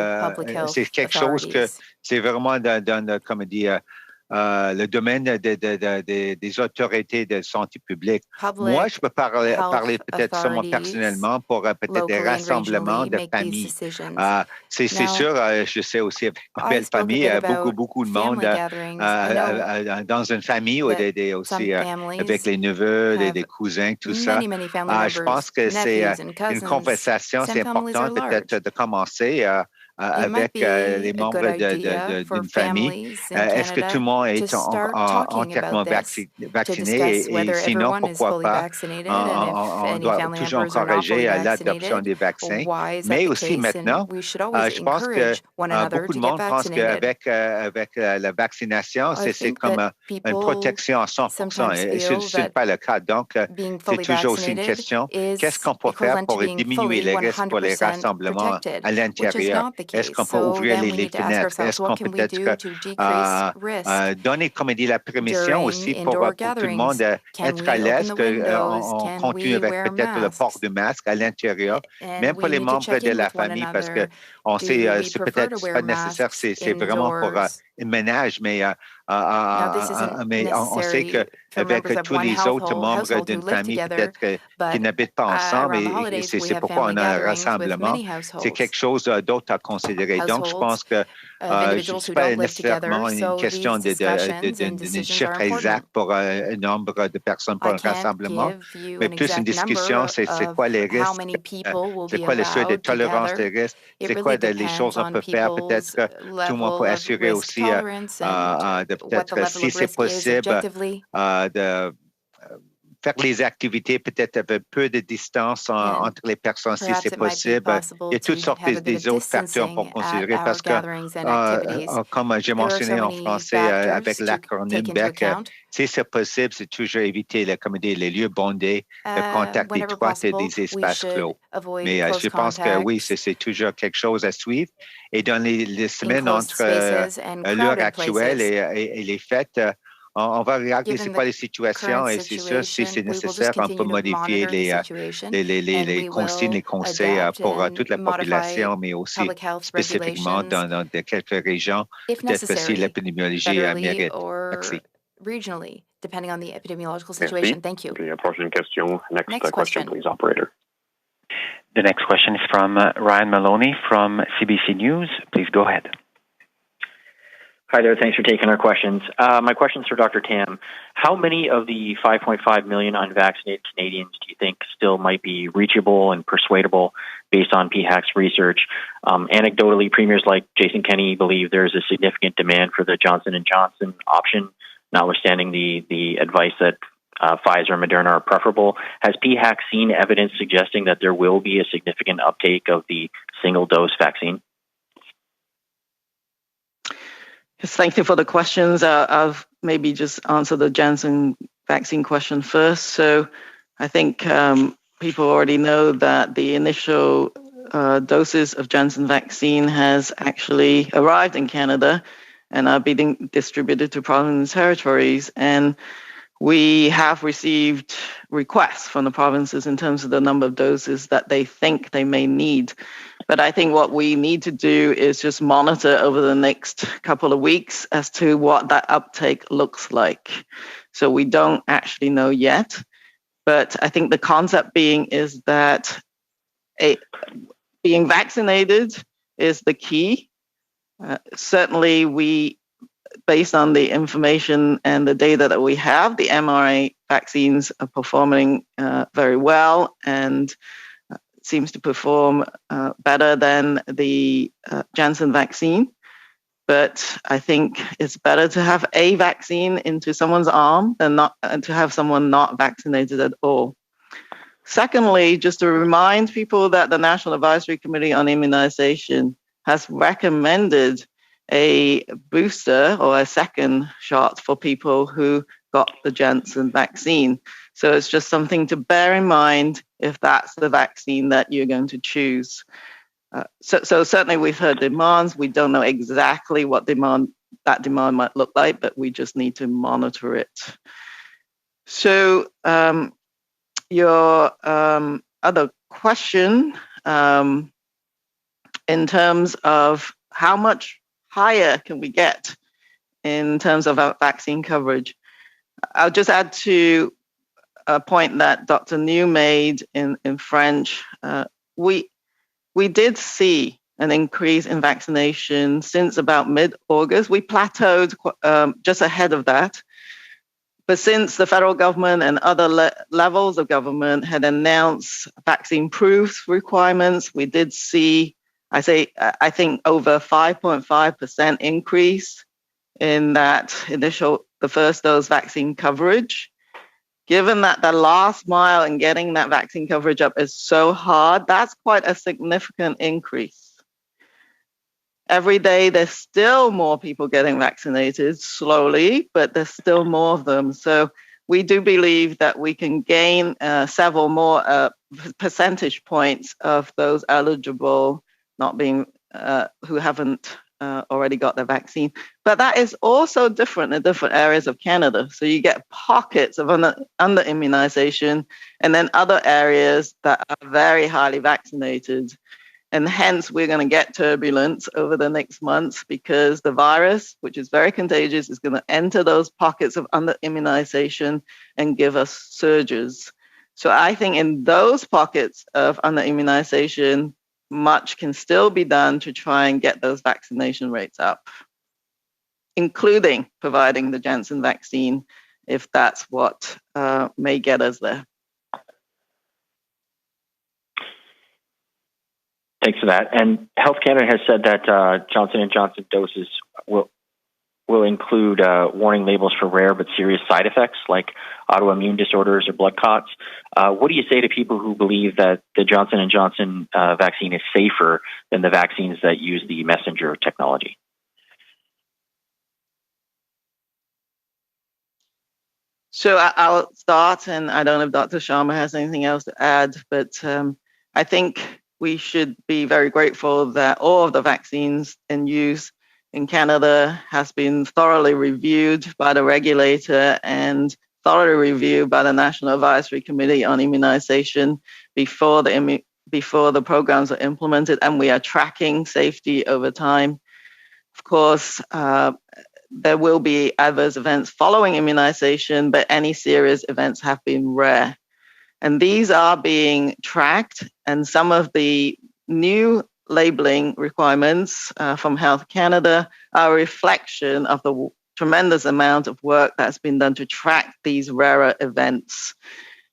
Speaker 5: c'est quelque chose que c'est vraiment dans comme dire, le domaine des autorités de santé publique. Moi, je peux parler peut-être seulement personnellement pour peut-être des rassemblements de familles. C'est sûr, je sais aussi avec ma belle famille, beaucoup de monde dans une famille ou aussi avec les neveux, des cousins, tout ça. Je pense que c'est une conversation, c'est important peut-être de commencer avec les membres d'une famille. Est-ce que tout le monde est entièrement vacciné? Et sinon, pourquoi pas? On doit toujours encourager l'adoption des vaccins. Mais aussi maintenant, je pense que beaucoup de monde pense qu'avec la vaccination, c'est comme une protection à 100%. Et ce n'est pas le cas. Donc, c'est toujours aussi une question. Qu'est-ce qu'on peut faire pour diminuer les risques pour les rassemblements à l'intérieur? Est-ce qu'on peut ouvrir les fenêtres? Est-ce qu'on peut peut-être donner, comme dit la permission aussi pour tout le monde être à l'aise, qu'on continue avec peut-être le port du masque à l'intérieur, même pour les membres de la famille, parce qu'on sait, c'est peut-être pas nécessaire, c'est vraiment pour un ménage, mais on sait qu'avec tous les autres membres d'une famille, peut-être qui n'habitent pas ensemble, et c'est pourquoi on a un rassemblement. C'est quelque chose d'autre à considérer. Donc, je pense que ce n'est pas nécessairement une question d'un chiffre exact pour un nombre de personnes pour un rassemblement, mais plus une discussion, c'est quoi les risques, c'est quoi le seuil de tolérance des risques, c'est quoi les choses qu'on peut faire. Peut-être que tout le monde peut assurer aussi de peut-être, si c'est possible, de faire les activités peut-être avec peu de distance entre les personnes, si c'est possible. Il y a toutes sortes des autres facteurs pour considérer parce que, comme j'ai mentionné en français avec l'acronyme BEC, si c'est possible, c'est toujours éviter les lieux bondés, le contact étroit et des espaces clos. Mais je pense que oui, c'est toujours quelque chose à suivre. Et dans les semaines entre l'heure actuelle et les fêtes, on va regarder c'est quoi les situations et c'est sûr, si c'est nécessaire, on peut modifier les consignes, les conseils pour toute la population, mais aussi spécifiquement dans quelques régions, peut-être que si l'épidémiologie mérite. Merci.
Speaker 6: Regionally, depending on the epidemiological situation. Thank you.
Speaker 2: Prochaine question. Next question, please, operator.
Speaker 7: The next question is from Ryan Maloney from CBC News. Please go ahead.
Speaker 15: Hi there. Thanks for taking our questions. My question is for Dr. Tam. How many of the 5.5 million unvaccinated Canadians do you think still might be reachable and persuadable based on PHAC's research? Anecdotally, premiers like Jason Kenney believe there is a significant demand for the Johnson & Johnson option, notwithstanding the advice that Pfizer and Moderna are preferable. Has PHAC seen evidence suggesting that there will be a significant uptake of the single-dose vaccine?
Speaker 4: Yes, thank you for the questions. I'll maybe just answer the Janssen vaccine question first. So I think people already know that the initial doses of Janssen vaccine has actually arrived in Canada and are being distributed to provinces and territories. And we have received requests from the provinces in terms of the number of doses that they think they may need. But I think what we need to do is just monitor over the next couple of weeks as to what that uptake looks like. So we don't actually know yet. But I think the concept being is that being vaccinated is the key. Certainly, based on the information and the data that we have, the mRNA vaccines are performing very well and seems to perform better than the Janssen vaccine. But I think it's better to have a vaccine into someone's arm than to have someone not vaccinated at all. Secondly, just to remind people that the National Advisory Committee on Immunization has recommended a booster or a second shot for people who got the Janssen vaccine. So it's just something to bear in mind if that's the vaccine that you're going to choose. So certainly we've heard demands. We don't know exactly what that demand might look like, but we just need to monitor it. So your other question in terms of how much higher can we get in terms of our vaccine coverage, I'll just add to a point that Dr. New made in French. We did see an increase in vaccination since about mid-August. We plateaued just ahead of that. But since the federal government and other levels of government had announced vaccine proof requirements, we did see, I think, over 5.5% increase in that the first dose vaccine coverage. Given that the last mile in getting that vaccine coverage up is so hard, that's quite a significant increase. Every day, there's still more people getting vaccinated slowly, but there's still more of them. So we do believe that we can gain several more percentage points of those eligible not being who haven't already got the vaccine. But that is also different in different areas of Canada. So you get pockets of under immunization, and then other areas that are very highly vaccinated. And hence, we're going to get turbulence over the next months because the virus, which is very contagious, is going to enter those pockets of under immunization and give us surges. So I think in those pockets of under immunization, much can still be done to try and get those vaccination rates up, including providing the Janssen vaccine, if that's what may get us there.
Speaker 15: Thanks for that. And Health Canada has said that Johnson & Johnson doses will include warning labels for rare but serious side effects like autoimmune disorders or blood clots. What do you say to people who believe that the Johnson & Johnson vaccine is safer than the vaccines that use the messenger technology?
Speaker 4: So I'll start, and I don't know if Dr. Sharma has anything else to add, but I think we should be very grateful that all of the vaccines in use in Canada has been thoroughly reviewed by the regulator and thoroughly reviewed by the National Advisory Committee on Immunization before the programs are implemented, and we are tracking safety over time. Of course, there will be adverse events following immunization, but any serious events have been rare. And these are being tracked, and some of the new labeling requirements from Health Canada are a reflection of the tremendous amount of work that's been done to track these rarer events.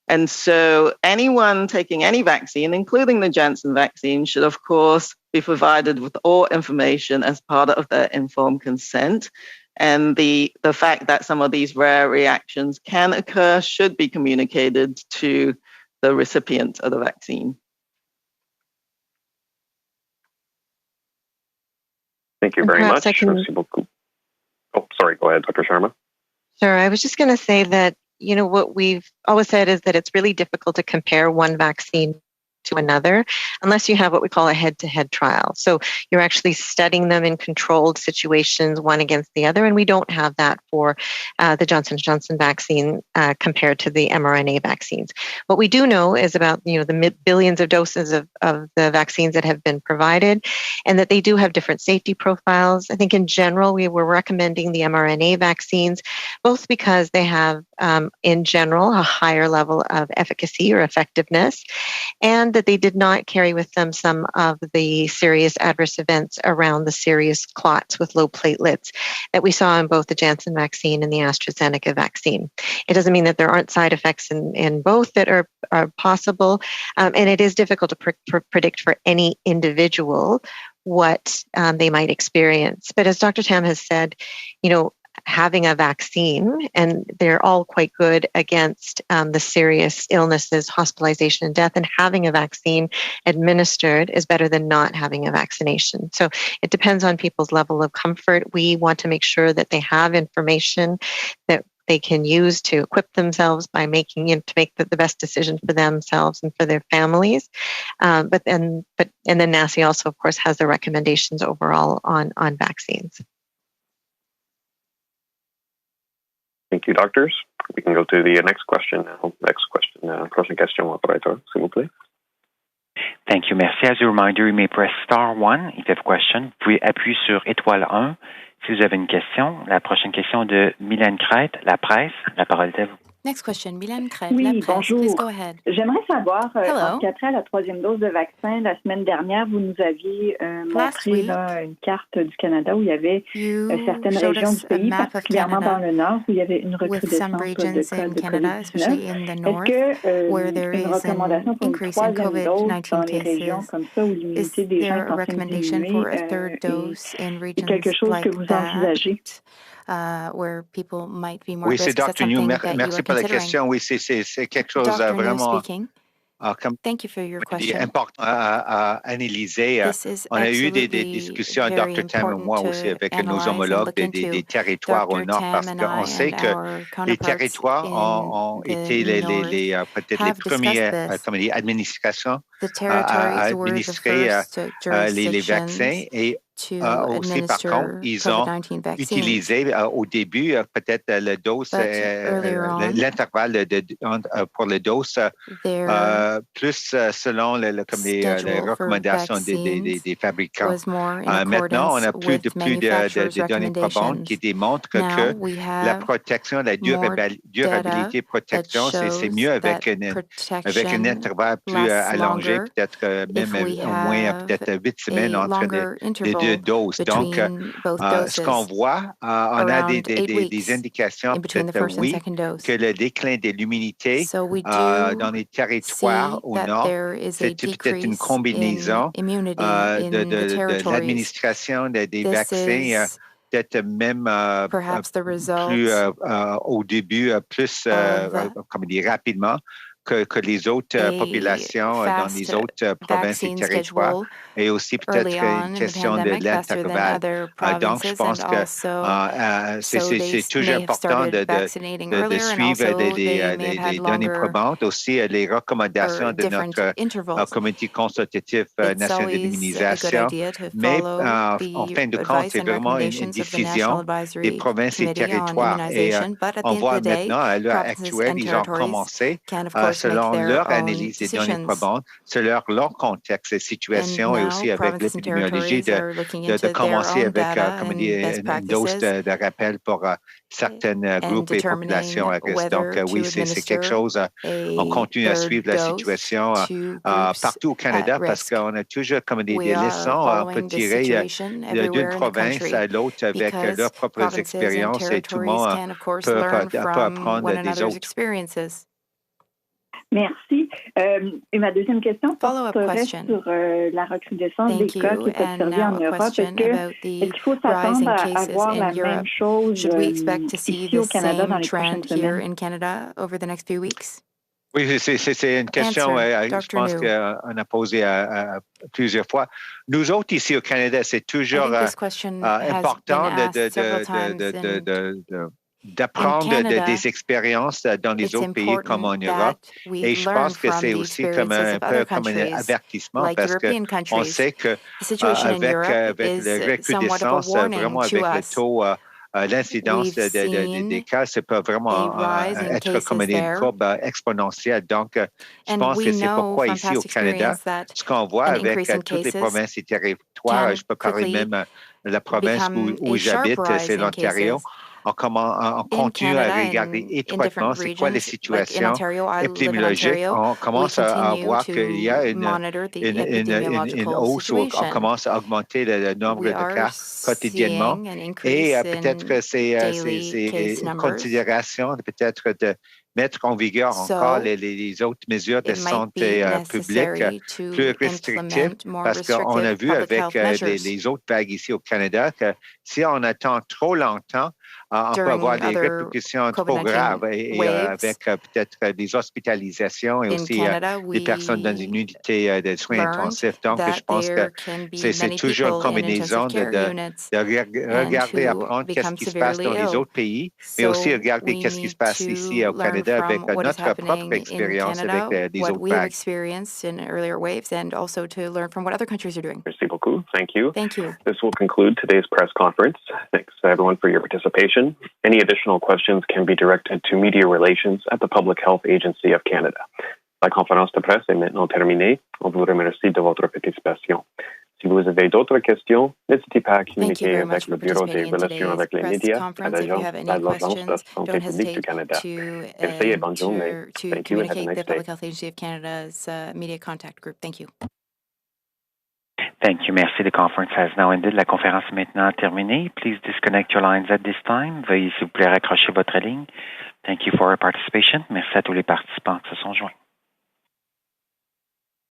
Speaker 4: And so anyone taking any vaccine, including the Janssen vaccine, should, of course, be provided with all information as part of their informed consent. And the fact that some of these rare reactions can occur should be communicated to the recipient of the vaccine.
Speaker 2: Thank you very much. Oh, sorry, go ahead, Dr. Sharma.
Speaker 11: Sure, I was just going to say that, what we've always said is that it's really difficult to compare one vaccine to another unless you have what we call a head-to-head trial. So you're actually studying them in controlled situations, one against the other, and we don't have that for the Johnson & Johnson vaccine compared to the mRNA vaccines. What we do know is about the billions of doses of the vaccines that have been provided, and that they do have different safety profiles. I think in general we were recommending the mRNA vaccines both because they have in general a higher level of efficacy or effectiveness, and that they did not carry with them some of the serious adverse events around the serious clots with low platelets that we saw in both the Janssen vaccine and the AstraZeneca vaccine. It doesn't mean that there aren't side effects in both that are possible, and it is difficult to predict for any individual what they might experience. But as Dr. Tam has said, having a vaccine, and they're all quite good against the serious illnesses, hospitalization, and death, and having a vaccine administered is better than not having a vaccination. So it depends on people's level of comfort. We want to make sure that they have information that they can use to equip themselves by to make the best decision for themselves and for their families. And then NACI also, of course, has the recommendations overall on vaccines.
Speaker 2: Thank you, doctors. We can go to the next question now. Prochaine question, operator, s'il vous plaît.
Speaker 7: Thank you. Merci. As a reminder, you may press star 1 if you have a question. Vous pouvez appuyer sur étoile 1 si vous avez une question. La prochaine question de Mylène Crête, La Presse. La parole est à vous.
Speaker 6: Next question, Mylène Crête,
Speaker 16: oui,
Speaker 6: La Presse.
Speaker 16: Bonjour.
Speaker 6: Please go ahead.
Speaker 16: J'aimerais savoir, après la troisième dose de vaccin, la semaine dernière, vous nous aviez montré une carte du Canada où il y avait certaines régions du pays, particulièrement dans le nord, où il y avait une recrudescence de cas de COVID-19. Est-ce qu'une recommandation pour une troisième dose dans les régions comme ça où l'immunité des gens est en train de diminuer est quelque chose que vous envisagez?
Speaker 6: Where people might be more
Speaker 5: Oui,
Speaker 6: risk.
Speaker 5: c'est Dr. New. Merci pour la question. Oui, c'est quelque chose vraiment comme
Speaker 6: Thank you for your
Speaker 5: il est
Speaker 6: question.
Speaker 5: important à analyser. On a eu des discussions, Dr. Tam et moi aussi, avec nos homologues des territoires au Nord, parce qu'on sait que les territoires ont été peut-être les premières administrations à administrer les vaccins et aussi, par contre, ils ont utilisé au début peut-être le dose, l'intervalle pour le dose plus selon les recommandations des fabricants. Maintenant, on n'a plus de données probantes qui démontrent que la protection, la durabilité protection, c'est mieux avec un intervalle plus allongé, peut-être même au moins peut-être 8 semaines entre les deux doses. Donc, ce qu'on voit, on a des indications, peut-être oui, que le déclin de l'immunité dans les territoires au nord, c'est peut-être une combinaison de l'administration des vaccins, peut-être même plus au début, plus comme dire, rapidement que les autres populations dans les autres provinces et territoires, et aussi peut-être une question de l'intervalle. Donc, je pense que c'est toujours important de suivre des données probantes, aussi les recommandations de notre comité consultatif national de l'immunisation. Mais en fin de compte, c'est vraiment une diffusion des provinces et territoires. Et on voit maintenant, à l'heure actuelle, ils ont commencé selon leur analyse des données probantes, selon leur contexte et situation, et aussi avec l'épidémiologie, de commencer avec une dose de rappel pour certains groupes et populations à risque. Donc, oui, c'est quelque chose, on continue à suivre la situation partout au Canada parce qu'on a toujours comme des leçons on peut tirer d'une province à l'autre avec leurs propres expériences et tout le monde peut apprendre des autres.
Speaker 16: Merci. Et ma deuxième question porterait sur la recrudescence des cas qui est observée en Europe. Est-ce qu'il faut s'attendre à avoir la même chose ici au Canada dans les prochaines semaines?
Speaker 5: Oui, c'est une question, je pense qu'on a posé plusieurs fois. Nous autres, ici au Canada, c'est toujours important d'apprendre des expériences dans les autres pays comme en Europe. Et je pense que c'est aussi comme un peu comme un avertissement parce qu'on sait que avec la recrudescence, vraiment avec le taux, l'incidence des cas, ça peut vraiment être comme une courbe exponentielle. Donc, je pense que c'est pourquoi ici au Canada, ce qu'on voit avec toutes les provinces et territoires, je peux parler même de la province où j'habite, c'est l'Ontario. On continue à regarder étroitement c'est quoi la situation épidémiologique. On commence à voir qu'il y a une hausse où on commence à augmenter le nombre de cas quotidiennement. Et peut-être que c'est une considération peut-être de mettre en vigueur encore les autres mesures de santé publique plus restrictives parce qu'on a vu avec les autres vagues ici au Canada que si on attend trop longtemps, on peut avoir des répercussions trop graves et avec peut-être des hospitalisations et aussi des personnes dans une unité de soins intensifs. Donc, je pense que c'est toujours une combinaison de regarder, apprendre qu'est-ce qui se passe dans les autres pays, mais aussi regarder qu'est-ce qui se passe ici au Canada avec notre propre expérience avec les autres vagues.
Speaker 2: Merci beaucoup. Thank you. This will conclude today's press conference. Thanks everyone for your participation. Any additional questions can be directed to Media Relations at the Public Health Agency of Canada. La conférence de presse est maintenant terminée. On vous remercie de votre participation. Si vous avez d'autres questions, n'hésitez pas à communiquer avec le Bureau des relations avec les médias à l'Agence de la santé publique du Canada. Merci et bonne journée. Thank you and have a nice day.
Speaker 7: Thank you. Merci. The conference has now ended. La conférence est maintenant terminée. Please disconnect your lines at this time. Veuillez, s'il vous plaît, raccrocher votre ligne. Thank you for your participation. Merci à tous les participants qui se sont joints.